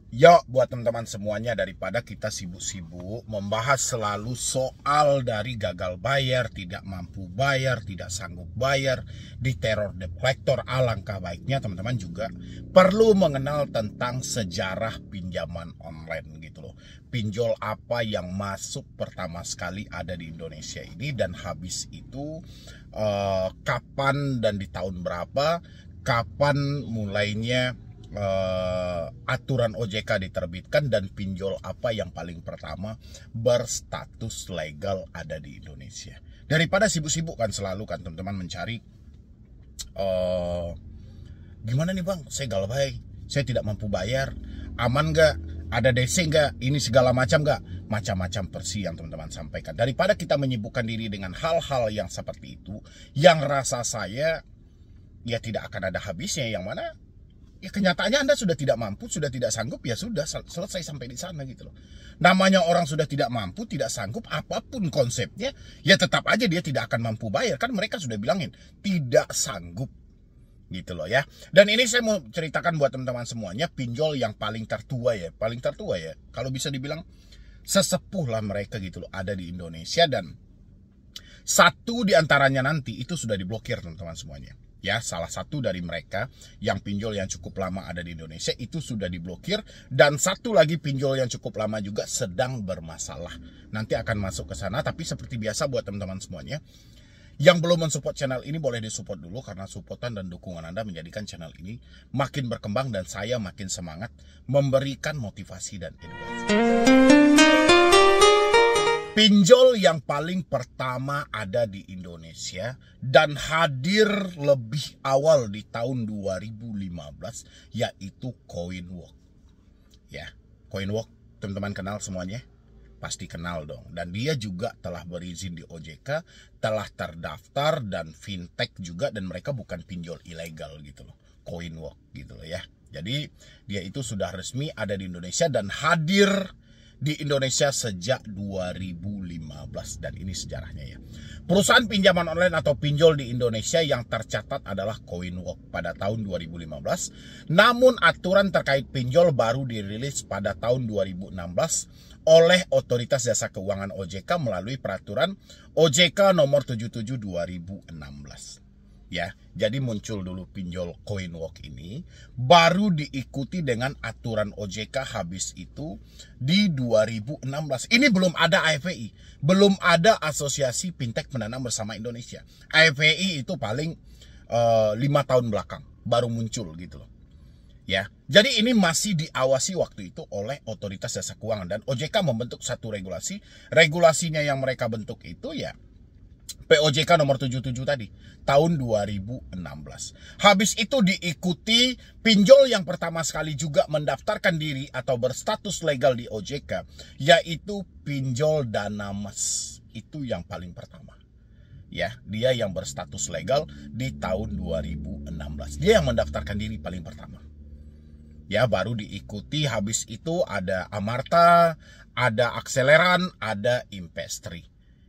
Yuk buat teman-teman semuanya, daripada kita sibuk-sibuk membahas selalu soal dari gagal bayar, tidak mampu bayar, tidak sanggup bayar, diteror debt collector, alangkah baiknya teman-teman juga perlu mengenal tentang sejarah pinjaman online gitu loh. Pinjol apa yang masuk pertama sekali ada di Indonesia ini, dan habis itu kapan dan di tahun berapa, kapan mulainya aturan OJK diterbitkan, dan pinjol apa yang paling pertama berstatus legal ada di Indonesia. Daripada sibuk-sibuk kan selalu kan teman-teman mencari gimana nih bang, saya galbay, saya tidak mampu bayar, aman nggak, ada DC nggak, ini segala macam nggak, macam-macam versi yang teman-teman sampaikan. Daripada kita menyibukkan diri dengan hal-hal yang seperti itu, yang rasa saya ya tidak akan ada habisnya, yang mana ya kenyataannya Anda sudah tidak mampu, sudah tidak sanggup, ya sudah selesai sampai di sana gitu loh. Namanya orang sudah tidak mampu, tidak sanggup, apapun konsepnya, ya tetap aja dia tidak akan mampu bayar. Kan mereka sudah bilangin tidak sanggup gitu loh ya. Dan ini saya mau ceritakan buat teman-teman semuanya, pinjol yang paling tertua ya, kalau bisa dibilang sesepuh lah mereka gitu loh, ada di Indonesia. Dan satu di antaranya nanti itu sudah diblokir teman-teman semuanya. Ya, salah satu dari mereka yang pinjol yang cukup lama ada di Indonesia itu sudah diblokir, dan satu lagi pinjol yang cukup lama juga sedang bermasalah. Nanti akan masuk ke sana, tapi seperti biasa buat teman-teman semuanya yang belum mensupport channel ini, boleh disupport dulu, karena supportan dan dukungan Anda menjadikan channel ini makin berkembang dan saya makin semangat memberikan motivasi dan edukasi. Pinjol yang paling pertama ada di Indonesia dan hadir lebih awal di tahun 2015 yaitu CoinWalk. Ya, CoinWalk teman-teman kenal semuanya? Pasti kenal dong. Dan dia juga telah berizin di OJK, telah terdaftar dan fintech juga, dan mereka bukan pinjol ilegal gitu loh. CoinWalk gitu loh ya. Jadi dia itu sudah resmi ada di Indonesia dan hadir di Indonesia sejak 2015, dan ini sejarahnya ya. Perusahaan pinjaman online atau pinjol di Indonesia yang tercatat adalah CoinWalk pada tahun 2015. Namun aturan terkait pinjol baru dirilis pada tahun 2016 oleh Otoritas Jasa Keuangan OJK melalui peraturan OJK nomor 77 2016. Ya, jadi muncul dulu pinjol CoinWalk ini, baru diikuti dengan aturan OJK habis itu di 2016. Ini belum ada AFPI, belum ada Asosiasi Fintech Pendanaan Bersama Indonesia. AFPI itu paling 5 tahun belakang baru muncul gitu loh. Ya, jadi ini masih diawasi waktu itu oleh Otoritas Jasa Keuangan, dan OJK membentuk satu regulasi. Regulasinya yang mereka bentuk itu ya POJK nomor 77 tadi, tahun 2016. Habis itu diikuti pinjol yang pertama sekali juga mendaftarkan diri atau berstatus legal di OJK, yaitu pinjol Danamas. Itu yang paling pertama. Ya, dia yang berstatus legal di tahun 2016. Dia yang mendaftarkan diri paling pertama. Ya, baru diikuti habis itu ada Amarta, ada Akseleran, ada Impestri.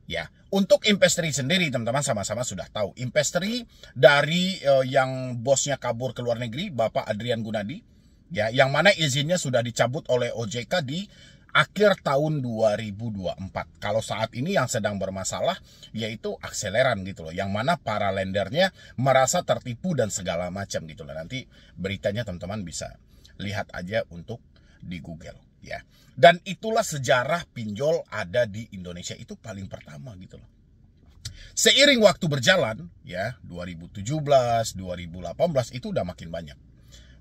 Ya, untuk Impestri sendiri teman-teman sama-sama sudah tahu. Impestri dari yang bosnya kabur ke luar negeri, Bapak Adrian Gunadi, ya, yang mana izinnya sudah dicabut oleh OJK di akhir tahun 2024. Kalau saat ini yang sedang bermasalah yaitu Akseleran gitu loh, yang mana para lendernya merasa tertipu dan segala macam gitu loh. Nanti beritanya teman-teman bisa lihat aja untuk di Google. Ya, dan itulah sejarah pinjol ada di Indonesia, itu paling pertama gitu loh. Seiring waktu berjalan ya, 2017, 2018 itu udah makin banyak.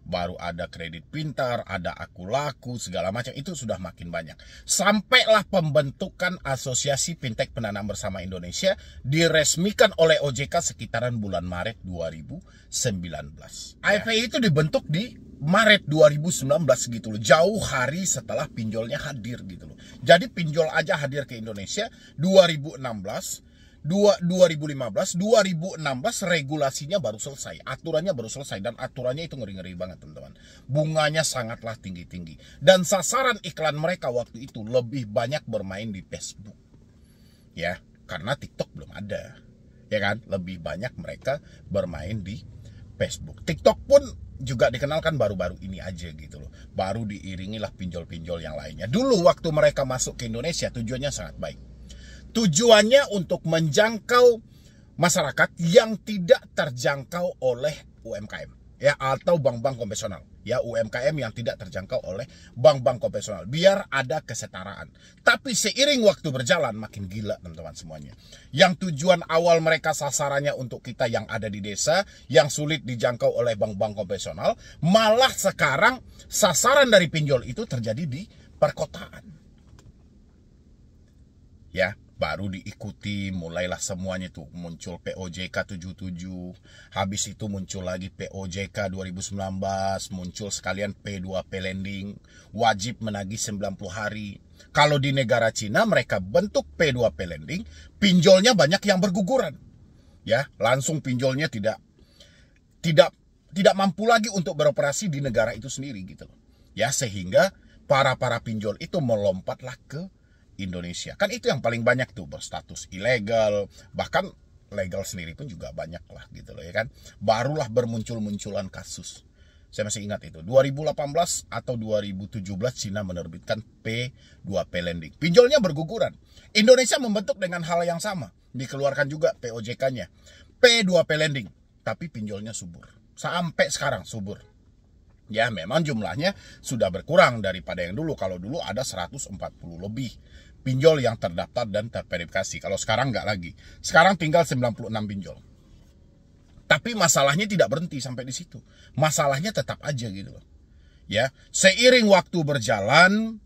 Baru ada Kredit Pintar, ada Aku Laku, segala macam, itu sudah makin banyak. Sampailah pembentukan Asosiasi Fintech Pendanaan Bersama Indonesia diresmikan oleh OJK sekitaran bulan Maret 2019. AFPI itu dibentuk di Maret 2019 gitu loh, jauh hari setelah pinjolnya hadir gitu loh. Jadi pinjol aja hadir ke Indonesia 2016, 2015, 2016 regulasinya baru selesai, aturannya baru selesai, dan aturannya itu ngeri-ngeri banget teman-teman. Bunganya sangatlah tinggi-tinggi, dan sasaran iklan mereka waktu itu lebih banyak bermain di Facebook. Ya, karena TikTok belum ada. Ya kan, lebih banyak mereka bermain di Facebook. TikTok pun juga dikenalkan baru-baru ini aja gitu loh. Baru diiringilah pinjol-pinjol yang lainnya. Dulu waktu mereka masuk ke Indonesia tujuannya sangat baik. Tujuannya untuk menjangkau masyarakat yang tidak terjangkau oleh UMKM ya, atau bank-bank konvensional ya, UMKM yang tidak terjangkau oleh bank-bank konvensional, biar ada kesetaraan. Tapi seiring waktu berjalan makin gila teman-teman semuanya. Yang tujuan awal mereka sasarannya untuk kita yang ada di desa, yang sulit dijangkau oleh bank-bank konvensional, malah sekarang sasaran dari pinjol itu terjadi di perkotaan. Ya, baru diikuti, mulailah semuanya tuh muncul POJK 77, habis itu muncul lagi POJK 2019, muncul sekalian P2P lending, wajib menagih 90 hari. Kalau di negara Cina mereka bentuk P2P lending, pinjolnya banyak yang berguguran. Ya, langsung pinjolnya tidak mampu lagi untuk beroperasi di negara itu sendiri gitu loh. Ya, sehingga para pinjol itu melompatlah ke Indonesia. Kan itu yang paling banyak tuh, berstatus ilegal, bahkan legal sendiri pun juga banyak lah gitu loh ya kan. Barulah bermuncul-munculan kasus. Saya masih ingat itu 2018 atau 2017 Cina menerbitkan P2P lending. Pinjolnya berguguran. Indonesia membentuk dengan hal yang sama, dikeluarkan juga POJK-nya. P2P lending, tapi pinjolnya subur. Sampai sekarang subur. Ya, memang jumlahnya sudah berkurang daripada yang dulu. Kalau dulu ada 140 lebih pinjol yang terdaftar dan terverifikasi. Kalau sekarang nggak lagi. Sekarang tinggal 96 pinjol. Tapi masalahnya tidak berhenti sampai di situ. Masalahnya tetap aja gitu loh. Ya, seiring waktu berjalan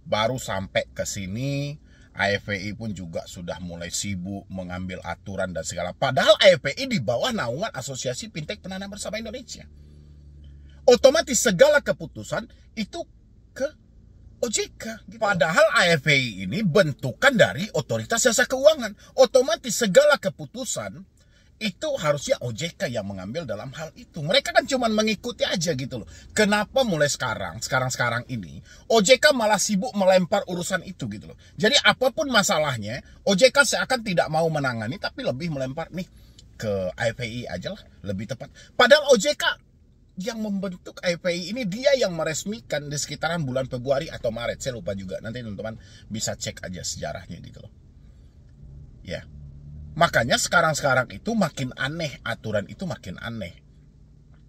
baru sampai ke sini, AFPI pun juga sudah mulai sibuk mengambil aturan dan segala. Padahal AFPI di bawah naungan Asosiasi Fintech Penanam Bersama Indonesia. Otomatis segala keputusan itu ke OJK gitu. Padahal AFPI ini bentukan dari Otoritas Jasa Keuangan. Otomatis segala keputusan itu harusnya OJK yang mengambil dalam hal itu. Mereka kan cuma mengikuti aja gitu loh. Kenapa mulai sekarang ini OJK malah sibuk melempar urusan itu gitu loh. Jadi apapun masalahnya OJK seakan tidak mau menangani, tapi lebih melempar nih ke AFPI aja lah, lebih tepat. Padahal OJK yang membentuk AFPI ini, dia yang meresmikan di sekitaran bulan Februari atau Maret, saya lupa juga. Nanti teman-teman bisa cek aja sejarahnya gitu loh. Ya. Makanya sekarang itu makin aneh, aturan itu makin aneh.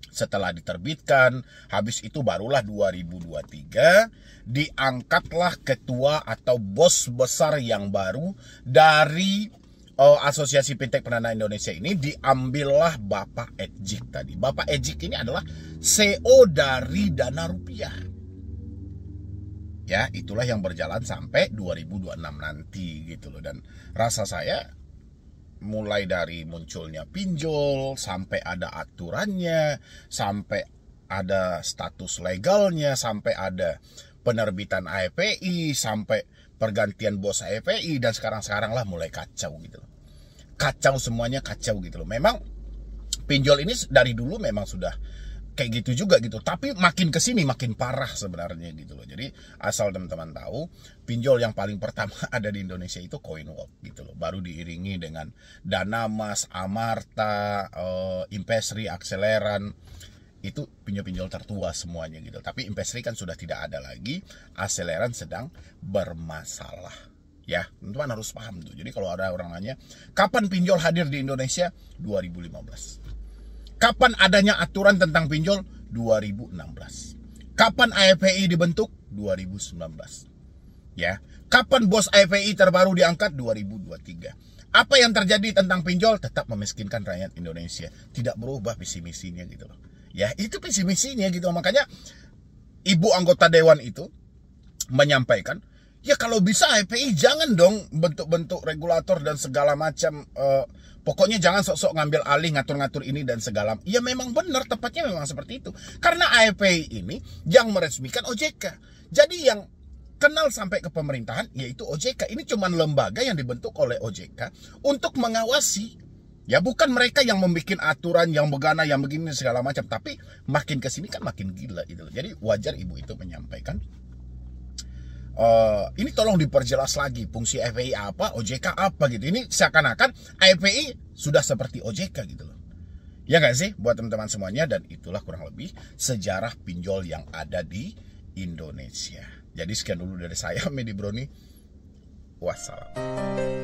Setelah diterbitkan, habis itu barulah 2023 diangkatlah ketua atau bos besar yang baru dari Asosiasi Fintech Pendanaan Indonesia ini, diambillah Bapak Ejik tadi. Bapak Ejik ini adalah CEO dari Dana Rupiah. Ya, itulah yang berjalan sampai 2026 nanti gitu loh. Dan rasa saya mulai dari munculnya pinjol, sampai ada aturannya, sampai ada status legalnya, sampai ada penerbitan AFPI, sampai pergantian bos AFPI, dan sekarang lah mulai kacau gitu loh. Kacau semuanya, kacau gitu loh. Memang pinjol ini dari dulu memang sudah kayak gitu juga gitu, tapi makin kesini makin parah sebenarnya gitu loh. Jadi asal teman-teman tahu, pinjol yang paling pertama ada di Indonesia itu Coinworks gitu loh. Baru diiringi dengan Danamas, Amarta, Impesri, Akseleran. Itu pinjol-pinjol tertua semuanya gitu. Tapi Impesri kan sudah tidak ada lagi, Akseleran sedang bermasalah. Ya, teman-teman harus paham tuh. Jadi kalau ada orang nanya, kapan pinjol hadir di Indonesia? 2015. Kapan adanya aturan tentang pinjol? 2016. Kapan AFPI dibentuk? 2019. Ya. Kapan bos AFPI terbaru diangkat? 2023. Apa yang terjadi tentang pinjol? Tetap memiskinkan rakyat Indonesia. Tidak berubah visi misinya gitu loh. Ya, itu visi misinya gitu. Makanya ibu anggota dewan itu menyampaikan, ya kalau bisa AFPI jangan dong bentuk-bentuk regulator dan segala macam. Pokoknya jangan sok-sok ngambil alih, ngatur-ngatur ini dan segala. Ya memang benar, tepatnya memang seperti itu. Karena AFPI ini yang meresmikan OJK. Jadi yang kenal sampai ke pemerintahan yaitu OJK. Ini cuma lembaga yang dibentuk oleh OJK untuk mengawasi. Ya bukan mereka yang membuat aturan, yang begana, yang begini segala macam. Tapi makin kesini kan makin gila gitu. Jadi wajar ibu itu menyampaikan, ini tolong diperjelas lagi fungsi AFPI apa, OJK apa gitu. Ini seakan-akan AFPI sudah seperti OJK gitu loh. Ya nggak sih buat teman-teman semuanya, dan itulah kurang lebih sejarah pinjol yang ada di Indonesia. Jadi sekian dulu dari saya, Medi Broni. Wassalam.